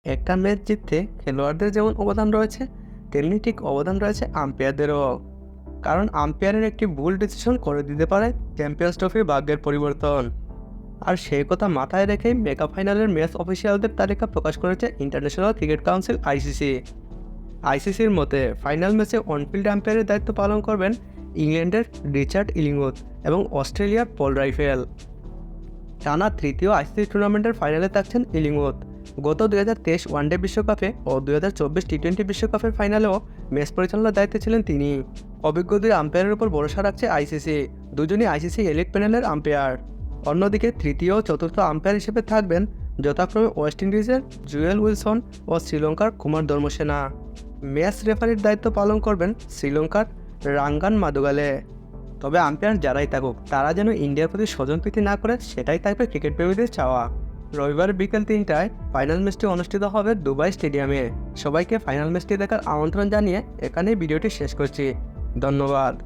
একটা ম্যাচ জিততে খেলোয়াড়দের যেমন অবদান রয়েছে, তেমনি ঠিক অবদান রয়েছে আম্পায়ারদেরও। কারণ আম্পায়ারের একটি ভুল ডিসিশন করে দিতে পারে চ্যাম্পিয়ন্স ট্রফির ভাগ্যের পরিবর্তন। আর সেই কথা মাথায় রেখেই মেগা ফাইনালের ম্যাচ অফিসিয়ালদের তালিকা প্রকাশ করেছে ইন্টারন্যাশনাল ক্রিকেট কাউন্সিল আইসিসি। আইসিসির মতে ফাইনাল ম্যাচে অনফিল্ড আম্পায়ারের দায়িত্ব পালন করবেন ইংল্যান্ডের রিচার্ড ইলিংউথ এবং অস্ট্রেলিয়ার পল রাইফেল। টানা তৃতীয় আইসিসি টুর্নামেন্টের ফাইনালে থাকছেন ইলিংউথ। গত 2023 ওয়ানডে বিশ্বকাপে ও 2024 টি-20 বিশ্বকাপের ফাইনালেও ম্যাচ পরিচালনার দায়িত্বে ছিলেন তিনি। অভিজ্ঞ দুই আম্পায়ারের উপর ভরসা রাখছে আইসিসি। দুজনই আইসিসি এলিট প্যানেলের আম্পায়ার। অন্যদিকে তৃতীয় ও চতুর্থ আম্পায়ার হিসেবে থাকবেন যথাক্রমে ওয়েস্ট ইন্ডিজের জুয়েল উইলসন ও শ্রীলঙ্কার কুমার ধর্মসেনা। ম্যাচ রেফারির দায়িত্ব পালন করবেন শ্রীলঙ্কার রাঙ্গান মাদুগালে। তবে আম্পায়ার যারাই থাকুক, তারা যেন ইন্ডিয়ার প্রতি স্বজনপ্রীতি না করে, সেটাই থাকবে ক্রিকেট প্রেমীদের চাওয়া। রবিবার বিকেল 3টায় ফাইনাল ম্যাচটি অনুষ্ঠিত হবে দুবাই স্টেডিয়ামে। সবাইকে ফাইনাল ম্যাচটি দেখার আমন্ত্রণ জানিয়ে এখানেই ভিডিওটি শেষ করছি। ধন্যবাদ।